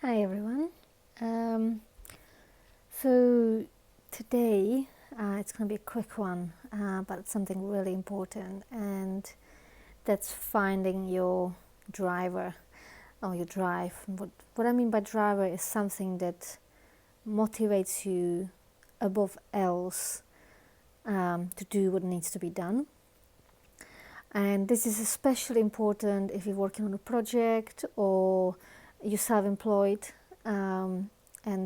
Hi everyone. Um, so today it's going to be a quick one, but it's something really important, and that's finding your driver or your drive. What I mean by driver is something that motivates you above else to do what needs to be done. And this is especially important if you're working on a project or you're self-employed and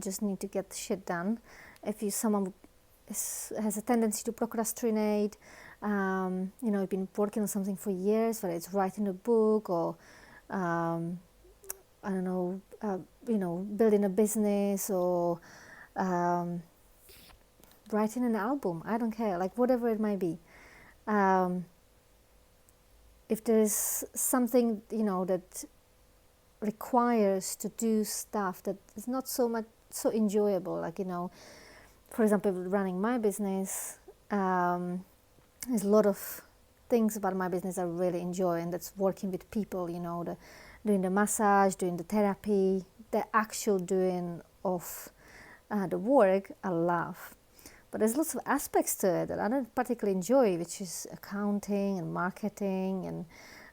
just need to get shit done. If you're someone has a tendency to procrastinate, you've been working on something for years, whether it's writing a book or I don't know, building a business or writing an album. I don't care, like whatever it might be. If there's something that requires to do stuff that is not so enjoyable, like for example, running my business, there's a lot of things about my business I really enjoy, and that's working with people, doing the massage, doing the therapy, the actual doing of the work I love. But there's lots of aspects to it that I don't particularly enjoy, which is accounting and marketing. And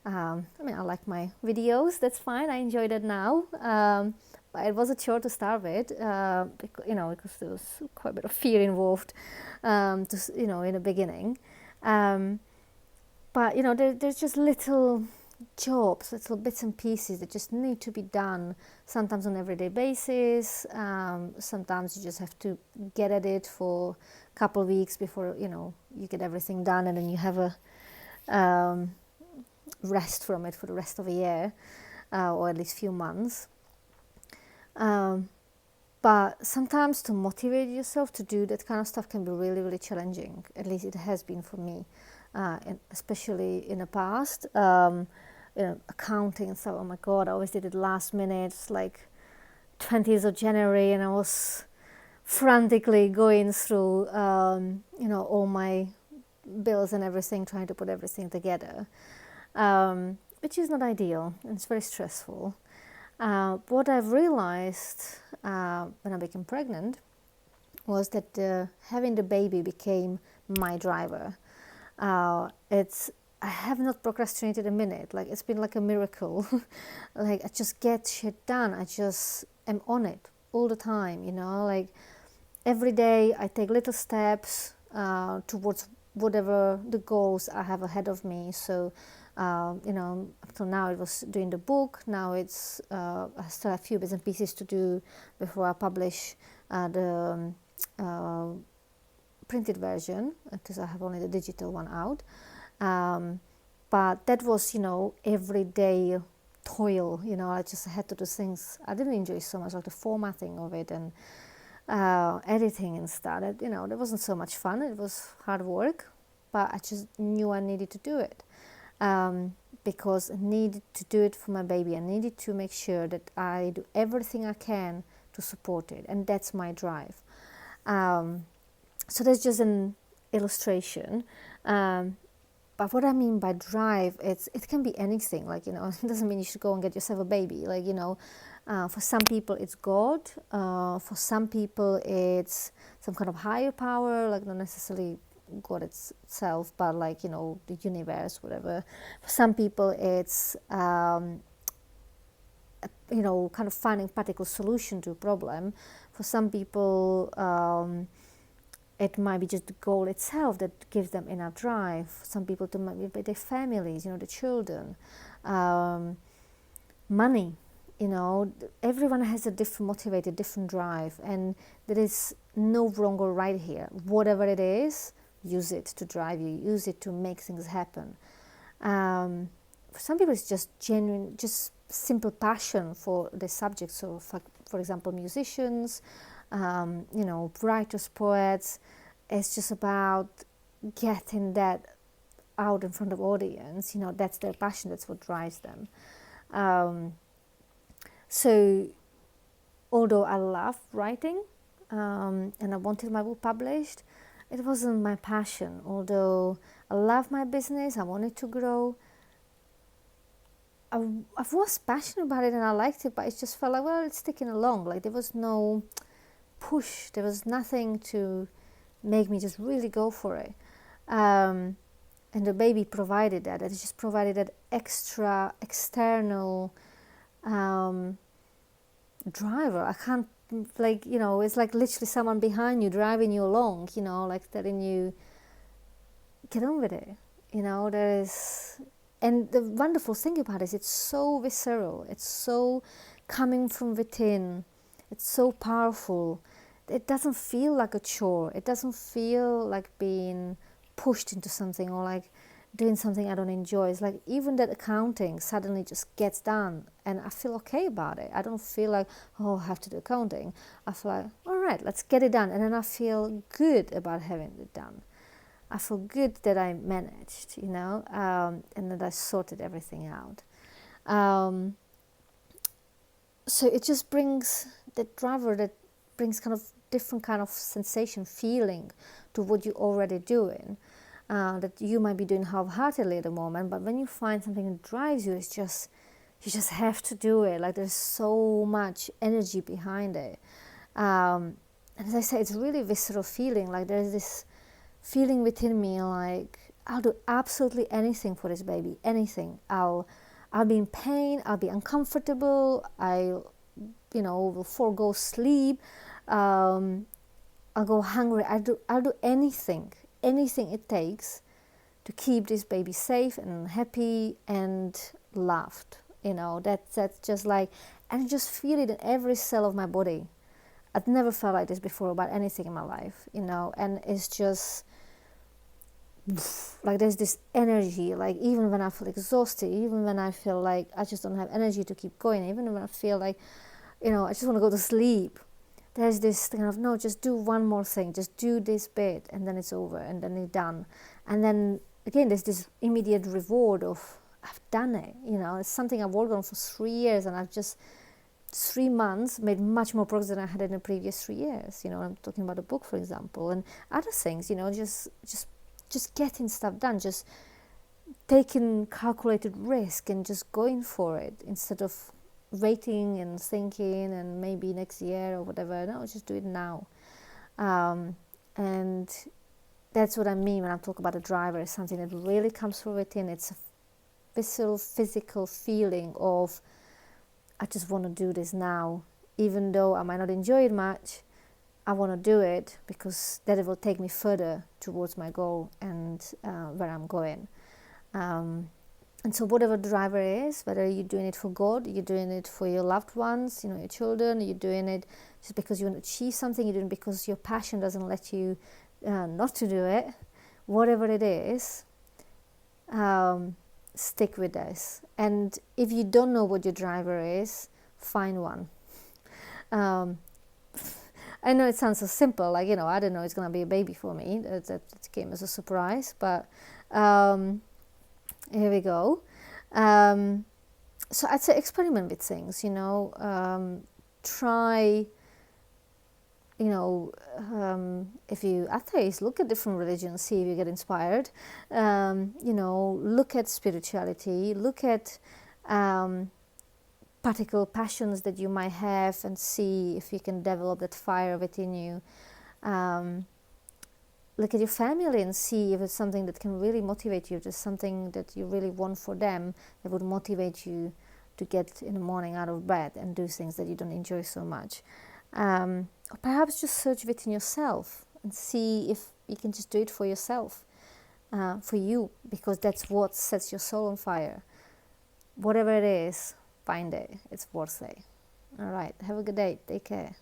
I like my videos. That's fine. I enjoy that now. But it was a chore to start with, because there was quite a bit of fear involved, in the beginning. But there's just little jobs, little bits and pieces that just need to be done, sometimes on an everyday basis. Sometimes you just have to get at it for a couple of weeks before you get everything done, and then you have a rest from it for the rest of a year, or at least few months. But sometimes to motivate yourself to do that kind of stuff can be really, really challenging. At least it has been for me, especially in the past. Accounting and stuff, oh my god, I always did it last minute. It's like 20th of January and I was frantically going through all my bills and everything, trying to put everything together, which is not ideal and it's very stressful. What I've realized when I became pregnant was that having the baby became my driver. I have not procrastinated a minute. Like, it's been like a miracle. Like, I just get shit done. I just am on it all the time, like every day I take little steps towards whatever the goals I have ahead of me. So, up till now it was doing the book. Now it's, I still have a few bits and pieces to do before I publish the printed version, because I have only the digital one out. But that was, everyday toil. I just had to do things I didn't enjoy so much, like the formatting of it and editing and stuff. That wasn't so much fun. It was hard work, but I just knew I needed to do it because I needed to do it for my baby. I needed to make sure that I do everything I can to support it, and that's my drive. So that's just an illustration. But what I mean by drive, it can be anything. Like, it doesn't mean you should go and get yourself a baby. Like, for some people it's God. For some people it's some kind of higher power, like not necessarily God itself, but like, the universe, whatever. For some people it's, kind of finding a particular solution to a problem. For some people, it might be just the goal itself that gives them enough drive. Some people to maybe their families, the children, money. Everyone has a different motivated, different drive, and there is no wrong or right here. Whatever it is, use it to drive you. Use it to make things happen. For some people, it's just genuine, just simple passion for the subject. So, for example, musicians. Writers, poets, it's just about getting that out in front of audience. That's their passion, that's what drives them. So, although I love writing and I wanted my book published, it wasn't my passion. Although I love my business, I wanted to grow, I was passionate about it and I liked it, but it just felt like, well, it's taking along. Like there was no push, there was nothing to make me just really go for it. And the baby provided that. It just provided that extra external driver. I can't, like, you know, it's like literally someone behind you driving you along, you know, like telling you, get on with it. You know, there is, and the wonderful thing about it is it's so visceral, it's so coming from within, it's so powerful. It doesn't feel like a chore, it doesn't feel like being pushed into something or like doing something I don't enjoy. It's like even that accounting suddenly just gets done and I feel okay about it. I don't feel like, oh, I have to do accounting. I feel like, all right, let's get it done. And then I feel good about having it done. I feel good that I managed, you know, and that I sorted everything out. So it just brings that driver, that brings kind of different kind of sensation, feeling to what you're already doing. That you might be doing half-heartedly at the moment, but when you find something that drives you, it's just, you just have to do it. Like there's so much energy behind it. And as I say, it's really visceral feeling. Like there's this feeling within me, like I'll do absolutely anything for this baby, anything. I'll be in pain, I'll be uncomfortable, will forego sleep, I'll go hungry. I'll do anything it takes to keep this baby safe and happy and loved. You know, that's just like, and I just feel it in every cell of my body. I've never felt like this before about anything in my life, you know, and it's just like there's this energy, like even when I feel exhausted, even when I feel like I just don't have energy to keep going, even when I feel like, you know, I just want to go to sleep, there's this kind of, no, just do one more thing, just do this bit and then it's over and then it's done. And then again there's this immediate reward of, I've done it, you know. It's something I've worked on for 3 years and I've just 3 months made much more progress than I had in the previous 3 years. You know, I'm talking about a book, for example, and other things, you know, just getting stuff done, just taking calculated risk and just going for it instead of waiting and thinking and maybe next year or whatever. No, just do it now. And that's what I mean when I talk about a driver. It's something that really comes from within. It's a visceral, physical feeling of, I just want to do this now, even though I might not enjoy it much. I want to do it because that it will take me further towards my goal and where I'm going. And so whatever driver is, whether you're doing it for God, you're doing it for your loved ones, you know, your children, you're doing it just because you want to achieve something, you're doing it because your passion doesn't let you not to do it, whatever it is, stick with this. And if you don't know what your driver is, find one. I know it sounds so simple, like, you know, I don't know, it's going to be a baby for me. That came as a surprise, but here we go. So I'd say experiment with things, you know, try, you know, if you atheist, look at different religions, see if you get inspired, you know, look at spirituality, look at particular passions that you might have and see if you can develop that fire within you. Look at your family and see if it's something that can really motivate you, if there's something that you really want for them that would motivate you to get in the morning out of bed and do things that you don't enjoy so much. Or perhaps just search within yourself and see if you can just do it for yourself, for you, because that's what sets your soul on fire. Whatever it is, find it. It's worth it. All right. Have a good day. Take care.